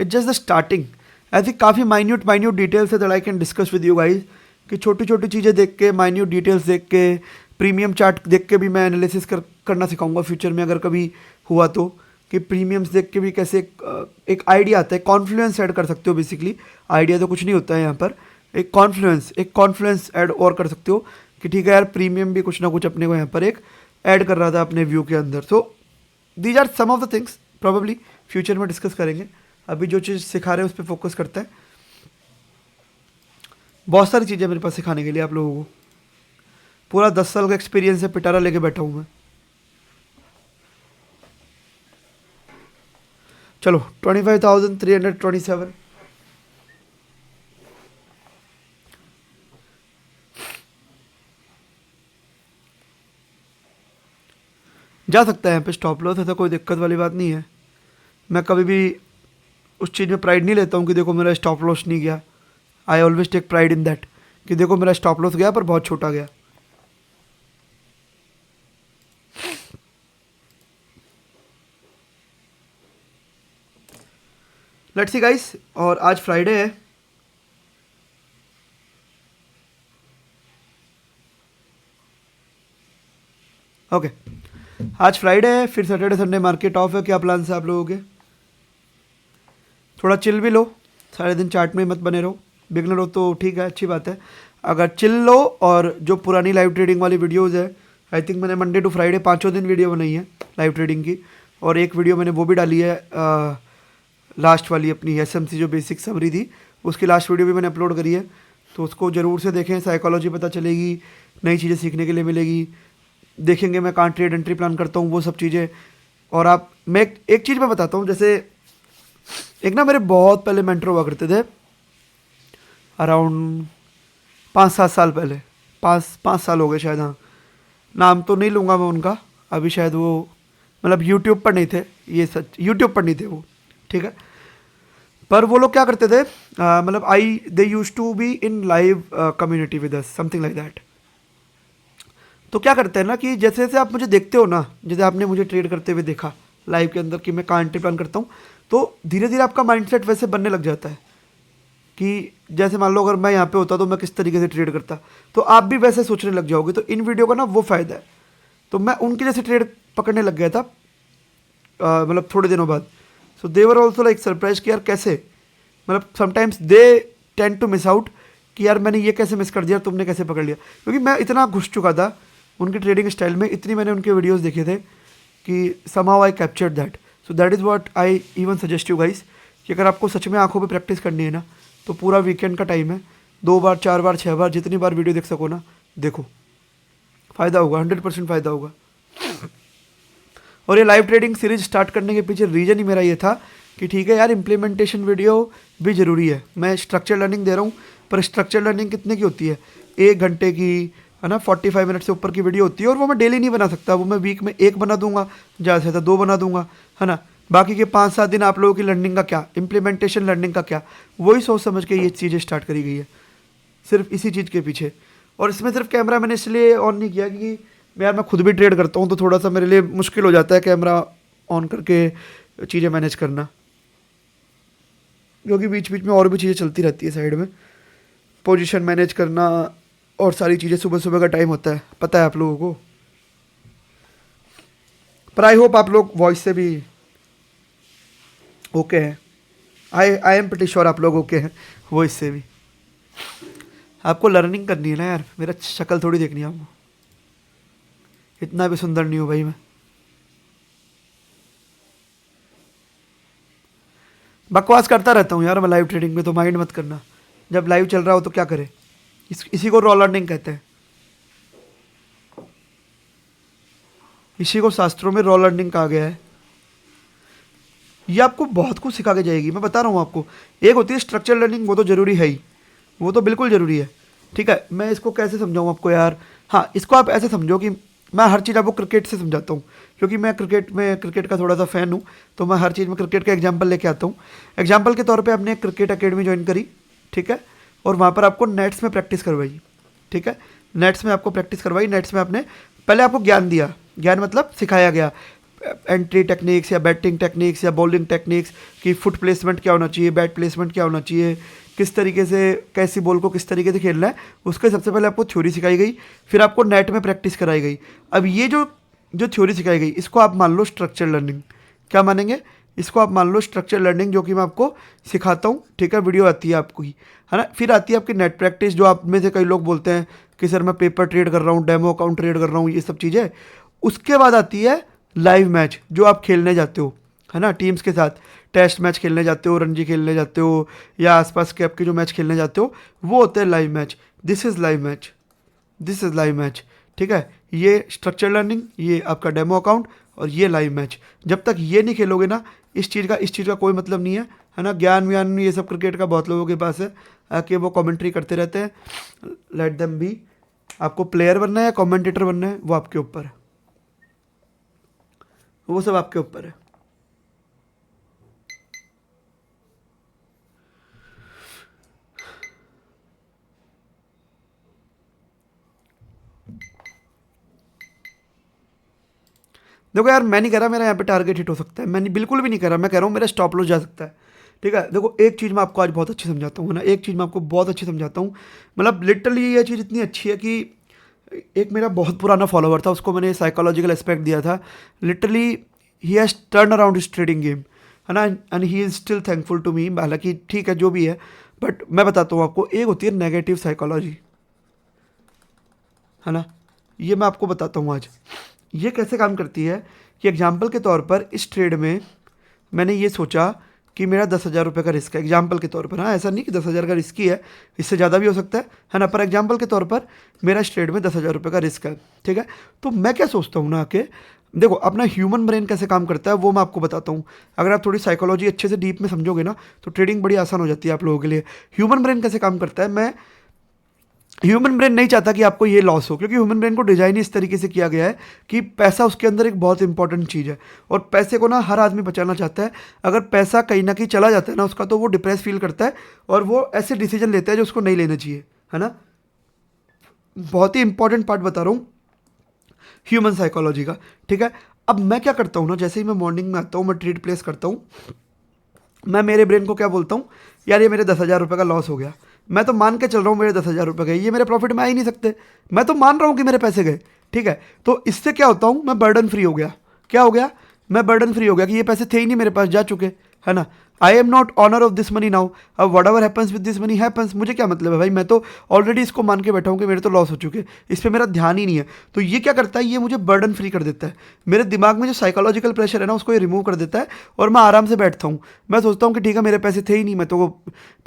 S1: इट्स जस्ट द स्टार्टिंग। ऐसी काफ़ी माइन्यूट डिटेल्स है that I can discuss with you guys, कि छोटी छोटी चीज़ें देख के, माइन्यूट डिटेल्स देख के, प्रीमियम चार्ट देख के भी मैं एनालिसिस करना सिखाऊंगा फ्यूचर में अगर कभी हुआ तो, कि प्रीमियम्स देख के भी कैसे एक आइडिया आता है। कॉन्फ्लुएंस ऐड कर सकते हो बेसिकली, आइडिया तो कुछ नहीं होता है यहाँ पर। एक कॉन्फ्लुएंस ऐड और कर सकते हो कि ठीक है यार, प्रीमियम भी कुछ ना कुछ अपने को यहाँ पर एक ऐड कर रहा था अपने व्यू के अंदर। So these are some of the things, probably future में डिस्कस करेंगे। अभी जो चीज़ सिखा रहे हैं उस पर फोकस करते हैं। बहुत सारी चीज़ें मेरे पास सिखाने के लिए आप लोगों को। पूरा 10 साल का एक्सपीरियंस है, पिटारा लेके बैठा हूँ मैं। चलो 25,327, जा सकता है यहाँ पे स्टॉप लॉस, ऐसा कोई दिक्कत वाली बात नहीं है। मैं कभी भी उस चीज़ में प्राइड नहीं लेता हूँ कि देखो मेरा स्टॉप लॉस नहीं गया। I always take pride in that कि देखो मेरा स्टॉप लॉस गया पर बहुत छोटा गया। लेट्स सी गाइस, और आज फ्राइडे है, ओके आज फ्राइडे है, फिर सैटरडे संडे मार्केट ऑफ है। क्या प्लान है आप लोगों के? थोड़ा चिल भी लो, सारे दिन चार्ट में मत बने रहो। बिगनर हो तो ठीक है, अच्छी बात है। अगर चिल लो, और जो पुरानी लाइव ट्रेडिंग वाली वीडियोस है, आई थिंक मैंने मंडे टू फ्राइडे 5 दिन वीडियो बनाई है लाइव ट्रेडिंग की, और एक वीडियो मैंने वो भी डाली है लास्ट वाली अपनी एसएमसी जो बेसिक समरी थी, उसकी लास्ट वीडियो भी मैंने अपलोड करी है, तो उसको ज़रूर से देखें। साइकोलॉजी पता चलेगी, नई चीज़ें सीखने के लिए मिलेगी, देखेंगे मैं कहाँ ट्रेड एंट्री प्लान करता हूँ, वो सब चीज़ें। और आप, मैं एक चीज़ मैं बताता हूँ, जैसे एक ना मेरे बहुत पहले मेंटर हुआ करते थे, अराउंड 5-7 साल पहले, 5 साल हो गए शायद, हाँ, नाम तो नहीं लूँगा मैं उनका अभी, शायद वो मतलब यूट्यूब पर नहीं थे, ये सच यूट्यूब पर नहीं थे वो, ठीक है। पर वो लोग क्या करते थे, मतलब they use to be in live community with us, something like that. तो क्या करते हैं ना कि जैसे जैसे आप मुझे देखते हो ना, जैसे आपने मुझे ट्रेड करते हुए देखा लाइव के अंदर कि मैं कहाँ एंट्री प्लान करता हूँ, तो धीरे धीरे आपका माइंडसेट वैसे बनने लग जाता है कि जैसे मान लो अगर मैं यहाँ पे होता तो मैं किस तरीके से ट्रेड करता, तो आप भी वैसे सोचने लग जाओगे। तो इन वीडियो का ना वो फ़ायदा है। तो मैं उनके जैसे ट्रेड पकड़ने लग गया था मतलब थोड़े दिनों बाद। So they were also like surprise कि यार कैसे, मतलब sometimes they tend to miss out कि यार मैंने ये कैसे मिस कर दिया, तुमने कैसे पकड़ लिया, क्योंकि मैं इतना घुस चुका था उनके ट्रेडिंग स्टाइल में, इतनी मैंने उनके वीडियोस देखे थे कि somehow I captured that. So that is what I even suggest you guys, कि अगर आपको सच में आंखों पे प्रैक्टिस करनी है ना, तो पूरा वीकेंड का टाइम है, 2 बार 4 बार 6 बार जितनी बार वीडियो देख सको ना, देखो, फ़ायदा होगा, 100% फ़ायदा होगा। और ये लाइव ट्रेडिंग सीरीज स्टार्ट करने के पीछे रीज़न ही मेरा ये था कि ठीक है यार, इम्प्लीमेंटेशन वीडियो भी ज़रूरी है। मैं स्ट्रक्चर लर्निंग दे रहा हूँ, पर स्ट्रक्चर लर्निंग कितने की होती है, 1 घंटे की, है ना, 45 मिनट से ऊपर की वीडियो होती है, और वो मैं डेली नहीं बना सकता, वो मैं वीक में 1 बना दूंगा, ज़्यादा से ज़्यादा 2 बना दूंगा, है ना। बाकी के 5-7 दिन आप लोगों की लर्निंग का क्या, इम्प्लीमेंटेशन लर्निंग का क्या, वही सोच समझ के ये चीज़ें स्टार्ट करी गई है, सिर्फ इसी चीज़ के पीछे। और इसमें सिर्फ कैमरा मैंने इसलिए ऑन नहीं किया कि यार मैं खुद भी ट्रेड करता हूँ तो थोड़ा सा मेरे लिए मुश्किल हो जाता है कैमरा ऑन करके चीज़ें मैनेज करना, क्योंकि बीच बीच में और भी चीज़ें चलती रहती है साइड में, पोजीशन मैनेज करना और सारी चीज़ें। सुबह सुबह का टाइम होता है, पता है आप लोगों को। पर आई होप आप लोग वॉइस से भी ओके हैं। आई एम प्रीटी श्योर आप लोग ओके हैं वॉइस से भी। आपको लर्निंग करनी है ना यार, मेरा शक्ल थोड़ी देखनी है आपको, इतना भी सुंदर नहीं हूँ भाई मैं। बकवास करता रहता हूँ यार मैं लाइव ट्रेडिंग में, तो माइंड मत करना। जब लाइव चल रहा हो तो क्या करे, इसी को रॉ लर्निंग कहते हैं, इसी को शास्त्रों में रॉ लर्निंग कहा गया है। ये आपको बहुत कुछ सिखा के जाएगी, मैं बता रहा हूँ आपको। एक होती है स्ट्रक्चर लर्निंग, वो तो ज़रूरी है ही, वो तो बिल्कुल ज़रूरी है। ठीक है, मैं इसको कैसे समझाऊँ आपको यार। हाँ, इसको आप ऐसे समझो कि मैं हर चीज़ आपको क्रिकेट से समझाता हूँ, क्योंकि मैं क्रिकेट का थोड़ा सा फ़ैन हूँ, तो मैं हर चीज़ में क्रिकेट का एग्जाम्पल लेके आता हूँ। एग्जाम्पल के तौर पर आपने एक क्रिकेट अकेडमी ज्वाइन करी, ठीक है, और वहाँ पर आपको नेट्स में प्रैक्टिस करवाई। ठीक है, नेट्स में आपको प्रैक्टिस करवाई, नेट्स में आपने पहले आपको ज्ञान दिया, ज्ञान मतलब सिखाया गया एंट्री टेक्निक्स या बैटिंग टेक्निक्स या बॉलिंग टेक्निक्स, कि फुट प्लेसमेंट क्या होना चाहिए, बैट प्लेसमेंट क्या होना चाहिए, किस तरीके से कैसी बॉल को किस तरीके से खेलना है, उसके सबसे पहले आपको थ्योरी सिखाई गई, फिर आपको नेट में प्रैक्टिस कराई गई। अब ये जो जो थ्योरी सिखाई गई, इसको आप मान लो स्ट्रक्चर लर्निंग। क्या मानेंगे? इसको आप मान लो स्ट्रक्चर लर्निंग, जो कि मैं आपको सिखाता हूँ। ठीक है, वीडियो आती है आपको ही, है ना। फिर आती है आपकी नेट प्रैक्टिस, जो आप में से कई लोग बोलते हैं कि सर मैं पेपर ट्रेड कर रहा हूँ, डेमो अकाउंट ट्रेड कर रहा हूँ, ये सब चीज़ें। उसके बाद आती है लाइव मैच, जो आप खेलने जाते हो, है ना, टीम्स के साथ टेस्ट मैच खेलने जाते हो, रणजी खेलने जाते हो, या आसपास के आपके जो मैच खेलने जाते हो, वो होते हैं live match. This is live match, this is live match. ठीक है, ये स्ट्रक्चर लर्निंग, ये आपका डेमो अकाउंट, और ये लाइव मैच। जब तक ये नहीं खेलोगे ना, इस चीज़ का कोई मतलब नहीं है ना। ज्ञान व्यान ये सब क्रिकेट का बहुत लोगों के पास है, आके वो कमेंट्री करते रहते हैं। Let them be. आपको प्लेयर बनना है या कमेंटेटर बनना है, वो आपके ऊपर है, वो सब आपके ऊपर है। देखो यार, मैं नहीं कह रहा मेरा यहाँ पे टारगेट हिट हो सकता है, मैंने बिल्कुल भी नहीं कह रहा। मैं कह रहा हूँ मेरा स्टॉप लॉस जा सकता है। ठीक है, देखो एक चीज़ मैं आपको आज बहुत अच्छी समझाता हूँ, है ना, एक चीज़ मैं आपको बहुत अच्छी समझाता हूँ। मतलब लिटरली ये चीज़ इतनी अच्छी है कि एक मेरा बहुत पुराना फॉलोवर था, उसको मैंने साइकोलॉजिकल एस्पेक्ट दिया था। Literally he has turn around his trading game, है ना, and he is still thankful to me. हालांकि ठीक है जो भी है, बट मैं बताता हूँ आपको, एक होती है नेगेटिव साइकोलॉजी, है ना, ये मैं आपको बताता हूँ आज। ये कैसे काम करती है कि एग्जाम्पल के तौर पर इस ट्रेड में मैंने ये सोचा कि मेरा 10,000 रुपये का रिस्क है, एग्जाम्पल के तौर पर। हाँ, ऐसा नहीं कि 10,000 का रिस्क ही है, इससे ज़्यादा भी हो सकता है ना, पर एग्जाम्पल के तौर पर मेरा इस ट्रेड में 10,000 रुपये का रिस्क है। ठीक है, तो मैं क्या सोचता हूँ ना कि देखो अपना ह्यूमन ब्रेन कैसे काम करता है वो मैं आपको बताता हूँ। अगर आप थोड़ी साइकोलॉजी अच्छे से डीप में समझोगे ना, तो ट्रेडिंग बड़ी आसान हो जाती है आप लोगों के लिए। ह्यूमन ब्रेन कैसे काम करता है, मैं ह्यूमन ब्रेन नहीं चाहता कि आपको ये लॉस हो, क्योंकि ह्यूमन ब्रेन को डिजाइन ही इस तरीके से किया गया है कि पैसा उसके अंदर एक बहुत इंपॉर्टेंट चीज़ है, और पैसे को ना हर आदमी बचाना चाहता है। अगर पैसा कहीं ना कहीं चला जाता है ना उसका, तो वो डिप्रेस फील करता है, और वो ऐसे डिसीजन लेता है जो उसको नहीं लेना चाहिए, है ना। बहुत ही इंपॉर्टेंट पार्ट बता रहा हूँ ह्यूमन साइकोलॉजी का। ठीक है, अब मैं क्या करता हूँ ना, जैसे ही मैं मॉर्निंग में आता हूँ, मैं ट्रेड प्लेस करता हूँ, मैं मेरे ब्रेन को क्या बोलता हूँ, यार ये मेरे 10,000 रुपये का लॉस हो गया, मैं तो मान के चल रहा हूँ मेरे 10,000 रुपये गए, ये मेरे प्रॉफिट में आ ही नहीं सकते, मैं तो मान रहा हूँ कि मेरे पैसे गए। ठीक है, तो इससे क्या होता हूँ, मैं बर्डन फ्री हो गया। क्या हो गया? मैं बर्डन फ्री हो गया कि ये पैसे थे ही नहीं मेरे पास, जा चुके, है ना। I am not owner of this money now, अब whatever happens with this money happens. मुझे क्या मतलब है भाई, मैं तो ऑलरेडी इसको मान के बैठा हूँ कि मेरे तो लॉस हो चुके, इस पर मेरा ध्यान ही नहीं है। तो ये क्या करता है, ये मुझे बर्डन फ्री कर देता है। मेरे दिमाग में जो साइकोलॉजिकल प्रेशर है ना, उसको ये रिमूव कर देता है, और मैं आराम से बैठता हूँ। मैं सोचता हूँ कि ठीक है मेरे पैसे थे ही नहीं, मैं तो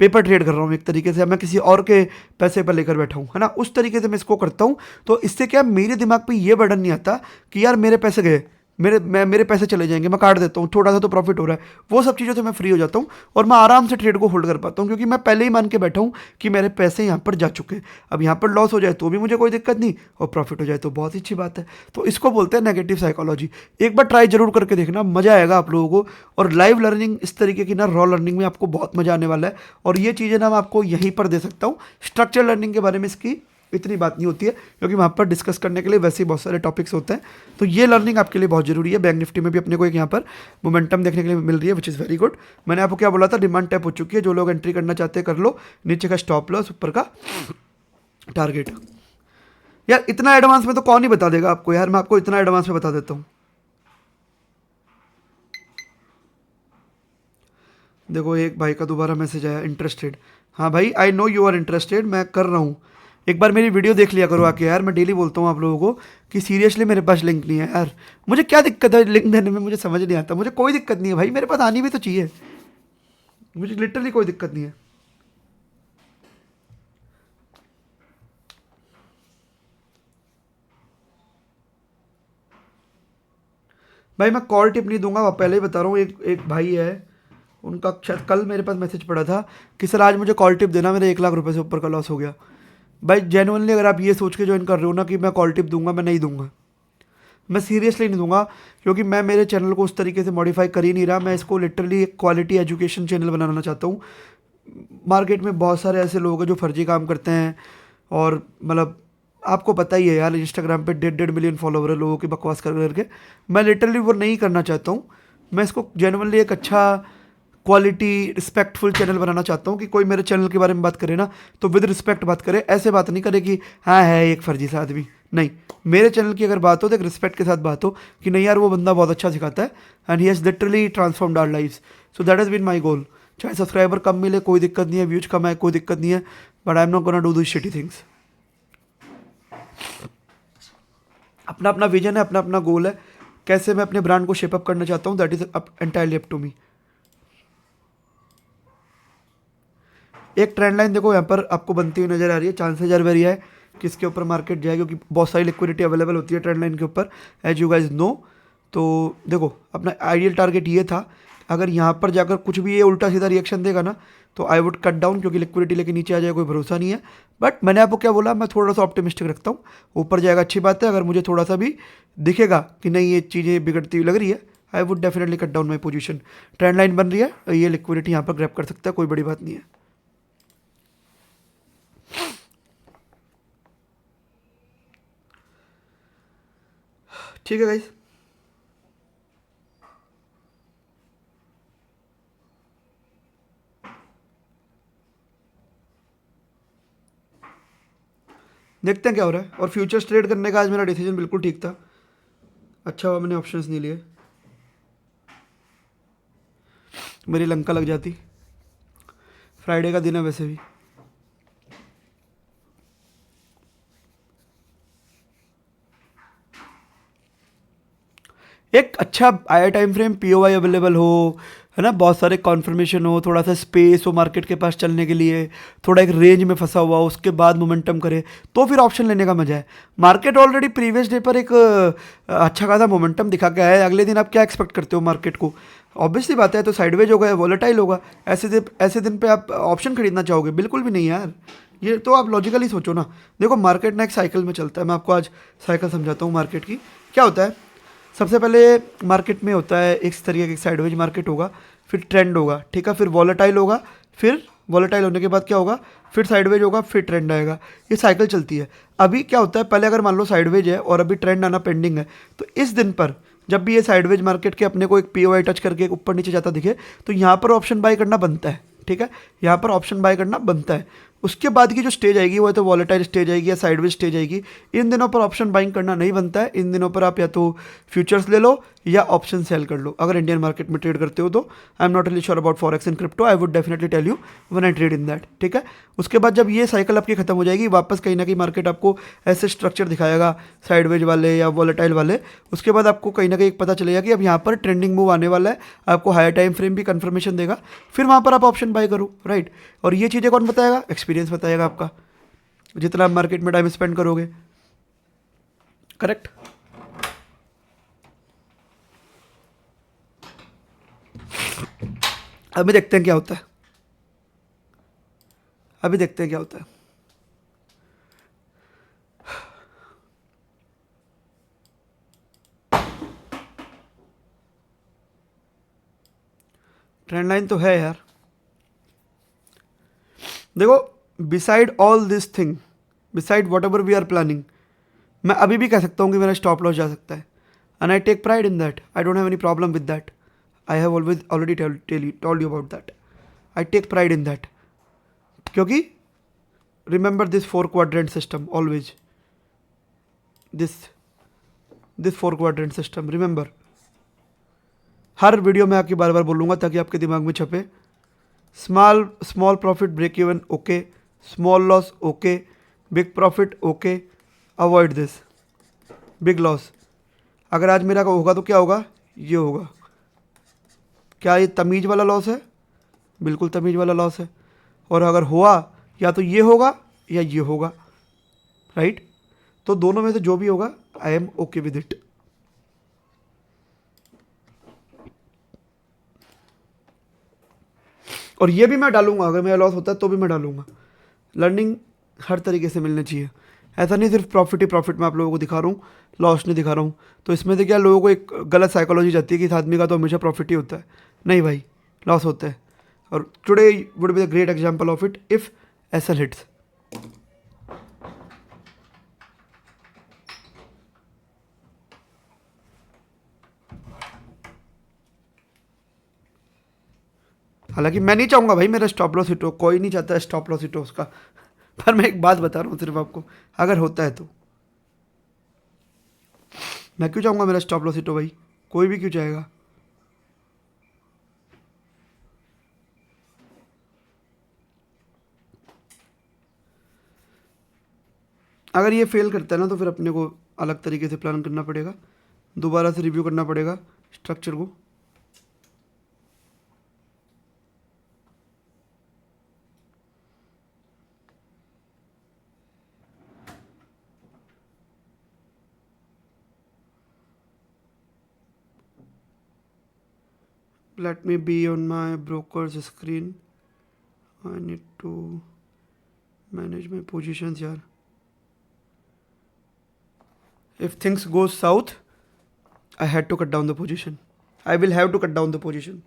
S1: पेपर ट्रेड कर रहा हूँ एक तरीके से, मैं किसी और के पैसे पर लेकर बैठा हूँ, है ना, उस तरीके से मैं इसको करता हूँ। तो इससे क्या, मेरे दिमाग पे ये बर्डन नहीं आता कि यार मेरे पैसे गए, मेरे पैसे चले जाएंगे, मैं काट देता हूँ, थोड़ा सा तो प्रॉफिट हो रहा है, वो सब चीज़ों से मैं फ्री हो जाता हूँ, और मैं आराम से ट्रेड को होल्ड कर पाता हूँ, क्योंकि मैं पहले ही मान के बैठा हूँ कि मेरे पैसे यहाँ पर जा चुके हैं। अब यहाँ पर लॉस हो जाए तो भी मुझे कोई दिक्कत नहीं, और प्रॉफिट हो जाए तो बहुत ही अच्छी बात है। तो इसको बोलते हैं नेगेटिव साइकोलॉजी। एक बार ट्राई जरूर करके देखना, मज़ा आएगा आप लोगों को। और लाइव लर्निंग इस तरीके की ना, रॉ लर्निंग में आपको बहुत मज़ा आने वाला है, और ये चीज़ें ना मैं आपको यहीं पर दे सकता हूँ। स्ट्रक्चर लर्निंग के बारे में इसकी इतनी बात नहीं होती है, क्योंकि वहाँ पर डिस्कस करने के लिए वैसे ही बहुत सारे टॉपिक्स होते हैं। तो ये लर्निंग आपके लिए बहुत जरूरी है। बैंक निफ्टी में भी अपने को एक यहाँ पर मोमेंटम देखने के लिए मिल रही है, विच इज़ वेरी गुड। मैंने आपको क्या बोला था, डिमांड टैप हो चुकी है, जो लोग एंट्री करना चाहते हैं कर लो, नीचे का स्टॉप लॉस, ऊपर का टारगेट। यार इतना एडवांस में तो कौन ही बता देगा आपको यार, मैं आपको इतना एडवांस में बता देता हूँ। देखो एक भाई का दोबारा मैसेज आया, इंटरेस्टेड। हाँ भाई, I know you are interested, मैं कर रहा हूँ। एक बार मेरी वीडियो देख लिया करो आके यार, मैं डेली बोलता हूँ आप लोगों को कि सीरियसली मेरे पास लिंक नहीं है यार। मुझे क्या दिक्कत है लिंक देने में, मुझे समझ नहीं आता। मुझे कोई दिक्कत नहीं है भाई, मेरे पास आनी भी तो चाहिए, मुझे लिटरली कोई दिक्कत नहीं है। भाई मैं कॉल टिप नहीं दूंगा, मैं पहले ही बता रहा हूँ। एक एक भाई है, उनका शायद कल मेरे पास मैसेज पड़ा था कि सर आज मुझे कॉल टिप देना, मेरे 1 लाख रुपए से ऊपर का लॉस हो गया। भाई जेनुअनली अगर आप ये सोच के ज्वाइन कर रहे हो ना कि मैं कॉल टिप दूंगा, मैं नहीं दूंगा, मैं सीरियसली नहीं दूंगा। क्योंकि मैं मेरे चैनल को उस तरीके से मॉडिफाई कर ही नहीं रहा, मैं इसको लिटरली एक क्वालिटी एजुकेशन चैनल बनाना चाहता हूँ। मार्केट में बहुत सारे ऐसे लोग हैं जो फर्जी काम करते हैं, और मतलब आपको पता ही है यार, इंस्टाग्राम पे 1.5 मिलियन फॉलोवर है लोगों की, बकवास कर करके। मैं लिटरली वो नहीं करना चाहता हूँ। मैं इसको जेनुअनली एक अच्छा क्वालिटी रिस्पेक्टफुल चैनल बनाना चाहता हूँ कि कोई मेरे चैनल के बारे में बात करे ना तो विद रिस्पेक्ट बात करे, ऐसे बात नहीं करे कि हाँ है एक फर्जी सा आदमी। नहीं, मेरे चैनल की अगर बात हो तो एक रिस्पेक्ट के साथ बात हो कि नहीं यार वो बंदा बहुत अच्छा सिखाता है, and he has literally transformed our lives. So that has been my goal. चाहे सब्सक्राइबर कम मिले कोई दिक्कत नहीं है, व्यूज कम आए कोई दिक्कत नहीं है, but I am not gonna do this shitty things. अपना अपना विजन है, अपना अपना गोल है, कैसे मैं अपने ब्रांड को शेप अप करना चाहता हूँ, that is entirely up to me. एक ट्रेंड लाइन देखो यहाँ पर आपको बनती हुई नजर आ रही है, चांसेस आर वेरी है कि इसके ऊपर मार्केट जाए, क्योंकि बहुत सारी लिक्विडिटी अवेलेबल होती है ट्रेंड लाइन के ऊपर, एज यू गाइज नो। तो देखो अपना आइडियल टारगेट ये था, अगर यहाँ पर जाकर कुछ भी ये उल्टा सीधा रिएक्शन देगा ना तो आई वुड कट डाउन, क्योंकि लिक्विडिटी लेके नीचे आ जाए कोई भरोसा नहीं है। बट मैंने आपको क्या बोला, मैं थोड़ा सा ऑप्टिमिस्टिक रखता हूँ, ऊपर जाएगा अच्छी बात है। अगर मुझे थोड़ा सा भी दिखेगा कि नहीं ये चीज़ें बिगड़ती हुई लग रही है, आई would definitely cut down my position. Trend line बन रही है, ये लिक्विडिटी यहाँ पर ग्रैब कर सकता है, कोई बड़ी बात नहीं है। ठीक है गाइस, देखते हैं क्या हो रहा है। और फ्यूचर्स ट्रेड करने का आज मेरा डिसीजन बिल्कुल ठीक था, अच्छा हुआ मैंने ऑप्शंस नहीं लिए, मेरी लंका लग जाती। फ्राइडे का दिन है वैसे भी। एक अच्छा आया टाइम फ्रेम, पीओआई अवेलेबल हो, है ना, बहुत सारे कॉन्फर्मेशन हो, थोड़ा सा स्पेस हो मार्केट के पास चलने के लिए, थोड़ा एक रेंज में फंसा हुआ हो, उसके बाद मोमेंटम करे, तो फिर ऑप्शन लेने का मजा है। मार्केट ऑलरेडी प्रीवियस डे पर एक अच्छा खासा मोमेंटम दिखा के आया है, अगले दिन आप क्या एक्सपेक्ट करते हो मार्केट को? ऑब्वियसली बात है, तो साइडवेज होगा, वॉलेटाइल होगा। ऐसे दिन पे आप ऑप्शन खरीदना चाहोगे? बिल्कुल भी नहीं यार, ये तो आप लॉजिकली सोचो ना। देखो मार्केट ना एक साइकिल में चलता है, मैं आपको आज साइकिल समझाता हूँ मार्केट की। क्या होता है, सबसे पहले मार्केट में होता है इस तरीके की साइडवेज मार्केट होगा, फिर ट्रेंड होगा, ठीक है, फिर वॉलेटाइल होगा, फिर वॉलेटाइल होने के बाद क्या होगा, फिर साइडवेज होगा, फिर ट्रेंड आएगा। ये साइकिल चलती है। अभी क्या होता है, पहले अगर मान लो साइडवेज है और अभी ट्रेंड आना पेंडिंग है, तो इस दिन पर जब भी ये साइडवेज मार्केट के अपने को एक पीओआई टच करके ऊपर नीचे जाता दिखे, तो यहाँ पर ऑप्शन बाय करना बनता है, ठीक है, यहाँ पर ऑप्शन बाय करना बनता है। उसके बाद की जो स्टेज आएगी वो तो वॉलेटाइल स्टेज आएगी या साइडवेज स्टेज आएगी। इन दिनों पर ऑप्शन बाइंग करना नहीं बनता है। इन दिनों पर आप या तो फ्यूचर्स ले लो या ऑप्शन सेल कर लो, अगर इंडियन मार्केट में ट्रेड करते हो तो। I am not really sure about forex and crypto, I would definitely tell you when I trade in that, ठीक है। उसके बाद जब ये साइकिल आपकी खत्म हो जाएगी, वापस कहीं ना कहीं मार्केट आपको ऐसे स्ट्रक्चर दिखाएगा साइडवेज वाले या वॉलेटाइल वाले। उसके बाद आपको कहीं ना कहीं पता चलेगा कि अब यहाँ पर ट्रेंडिंग मूव आने वाला है, आपको हायर टाइम फ्रेम भी कंफर्मेशन देगा, फिर वहाँ पर आप ऑप्शन बाय करो, राइट। और ये चीज़ें कौन बताएगा? एक्सपीरियंस बताएगा आपका, जितना आप मार्केट में टाइम स्पेंड करोगे, करेक्ट। अभी देखते हैं क्या होता है, अभी देखते हैं क्या होता है। ट्रेंड लाइन तो है यार। देखो beside all this thing, beside whatever we are planning, मैं अभी भी कह सकता हूँ कि मेरा स्टॉप लॉस जा सकता है, and I take pride in that, I don't have any problem with that, I have always already told you about that, I take pride in that, क्योंकि remember this 4 quadrant system always, this 4 quadrant system remember. हर video में आपकी बार बार बोलूँगा ताकि आपके दिमाग में छपे। Small profit break even okay, small loss okay, big profit okay, avoid this big loss. अगर आज मेरा होगा तो क्या होगा, ये होगा। क्या ये तमीज़ वाला लॉस है? बिल्कुल तमीज़ वाला लॉस है। और अगर हुआ या तो ये होगा या ये होगा, राइट? तो दोनों में से जो भी होगा I am okay with it. और ये भी मैं डालूंगा, अगर मेरा लॉस होता है तो भी मैं डालूंगा। लर्निंग हर तरीके से मिलनी चाहिए, ऐसा नहीं सिर्फ प्रॉफिट ही प्रॉफिट मैं आप लोगों को दिखा रहा हूँ, लॉस नहीं दिखा रहा हूँ। तो इसमें से क्या लोगों को एक गलत साइकोलॉजी जाती है कि इस आदमी का तो हमेशा प्रॉफिट ही होता है। नहीं भाई, लॉस होता है। और today would be the great example of it if SL hits. हालांकि मैं नहीं चाहूँगा भाई मेरा स्टॉप लॉस हिट हो, कोई नहीं चाहता है स्टॉप लॉस हिट हो उसका। पर मैं एक बात बता रहा हूँ सिर्फ आपको, अगर होता है तो मैं क्यों चाहूँगा मेरा स्टॉप लॉस हिट हो भाई, कोई भी क्यों चाहेगा। अगर ये फेल करता है ना तो फिर अपने को अलग तरीके से प्लान करना पड़ेगा, दोबारा से रिव्यू करना पड़ेगा स्ट्रक्चर को। Let me be on my broker's screen. I need to manage my positions यार। If things go south, I had to cut down the position. I will have to cut down the position.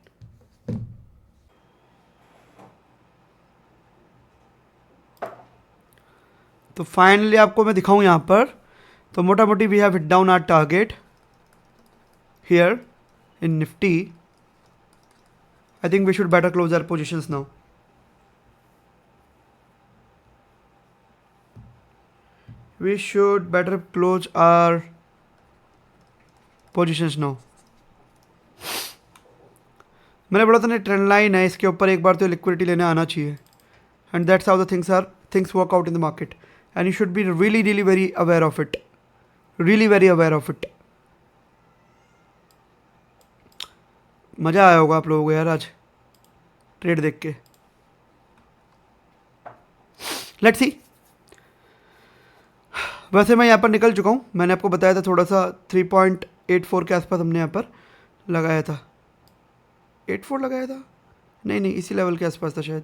S1: तो finally आपको मैं दिखाऊं यहाँ पर, तो मोटा मोटी we have hit down our target here in Nifty. I think we should better close our positions now. We should better close our positions now. मैंने बोला था ना ट्रेंड लाइन है, इसके ऊपर एक बार तो लिक्विडिटी लेने आना चाहिए, and that's how the things work out in the market, and you should be really very aware of it, really very aware of it. मज़ा आया होगा आप लोगों को यार आज ट्रेड देख के। Let's see. वैसे मैं यहाँ पर निकल चुका हूँ, मैंने आपको बताया था थोड़ा सा 3.84 के आसपास हमने यहाँ पर लगाया था, 84 लगाया था, नहीं इसी लेवल के आसपास था शायद।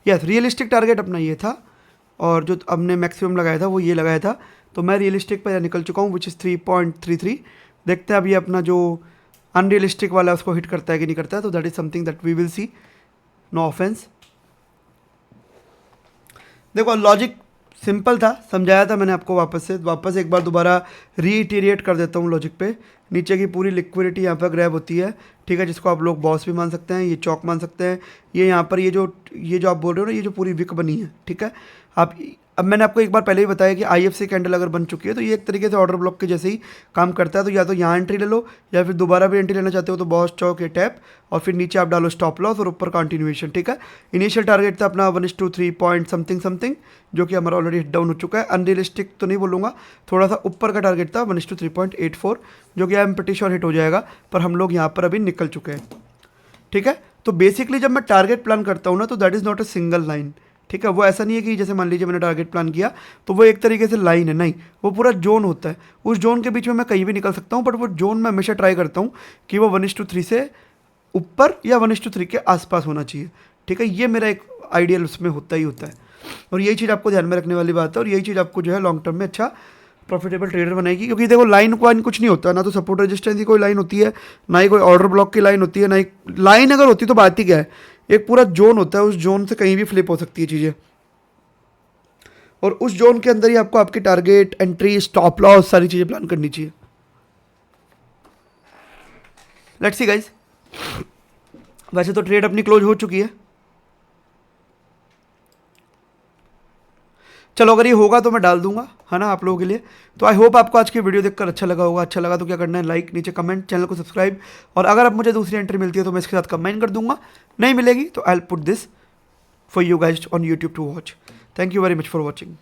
S1: यस, रियलिस्टिक टारगेट अपना ये था, और जो हमने मैक्सिमम लगाया था वो ये लगाया था। तो मैं रियलिस्टिक पर निकल चुका हूँ, विच इज़ 3.33। देखते हैं अब ये अपना जो अनरियलिस्टिक वाला है उसको हिट करता है कि नहीं करता है। तो that is something that we will see, no offence. देखो लॉजिक सिंपल था, समझाया था मैंने आपको, वापस एक बार दोबारा रीइटेरिएट कर देता हूँ लॉजिक पे। नीचे की पूरी लिक्विडिटी यहाँ पर ग्रैब होती है, ठीक है, जिसको आप लोग बॉस भी मान सकते हैं, ये चौक मान सकते हैं। ये यहाँ पर ये जो आप बोल रहे हो ना, ये जो पूरी विक बनी है, ठीक है। अब मैंने आपको एक बार पहले ही बताया कि IFC कैंडल अगर बन चुकी है तो ये एक तरीके से ऑर्डर ब्लॉक के जैसे ही काम करता है। तो या तो यहाँ एंट्री ले लो, या फिर दोबारा भी एंट्री लेना चाहते हो तो बॉस चौक ये टैप, और फिर नीचे आप डालो स्टॉप लॉस और ऊपर कंटिन्यूएशन, ठीक है। इनिशियल टारगेट था अपना 1:3 पॉइंट समथिंग, जो कि हमारा ऑलरेडी हिट डाउन हो चुका है। अनरियलिस्टिक तो नहीं बोलूँगा, थोड़ा सा ऊपर का टारगेट था 1:3.84, जो कि I am pretty sure hit हो जाएगा, पर हम लोग यहाँ पर अभी निकल चुके हैं, ठीक है। तो बेसिकली जब मैं टारगेट प्लान करता हूँ ना, तो that is not a single line, ठीक है। वो ऐसा नहीं है कि जैसे मान लीजिए मैंने टारगेट प्लान किया तो वो एक तरीके से लाइन है, नहीं, वो पूरा जोन होता है। उस जोन के बीच में मैं कहीं भी निकल सकता हूँ, बट वो जोन मैं हमेशा ट्राई करता हूँ कि वो 1:3 से ऊपर या 1:3 के आसपास होना चाहिए, ठीक है। ये मेरा एक आइडियल उसमें होता ही होता है, और यही चीज़ आपको ध्यान में रखने वाली बात है, और यही चीज़ आपको जो है लॉन्ग टर्म में अच्छा प्रॉफिटेबल ट्रेडर बनाएगी। क्योंकि देखो लाइन कुछ नहीं होता, ना तो सपोर्ट रेजिस्टेंस की कोई लाइन होती है, ना ही कोई ऑर्डर ब्लॉक की लाइन होती है, ना ही लाइन अगर होती तो बात ही क्या है। एक पूरा जोन होता है, उस जोन से कहीं भी फ्लिप हो सकती है चीज़ें, और उस जोन के अंदर ही आपको आपकी टारगेट, एंट्री, स्टॉप लॉस, सारी चीज़ें प्लान करनी चाहिए। लेट्स सी गाइस, वैसे तो ट्रेड अपनी क्लोज हो चुकी है। चलो अगर ये होगा तो मैं डाल दूंगा, है ना, आप लोगों के लिए। तो आई होप आपको आज की वीडियो देखकर अच्छा लगा होगा। अच्छा लगा तो क्या करना है, लाइक, नीचे कमेंट, चैनल को सब्सक्राइब, और अगर अब मुझे दूसरी एंट्री मिलती है तो मैं इसके साथ कंबाइन कर दूंगा। नहीं मिलेगी तो I will put this for you guys on YouTube to watch. Thank you very much for watching.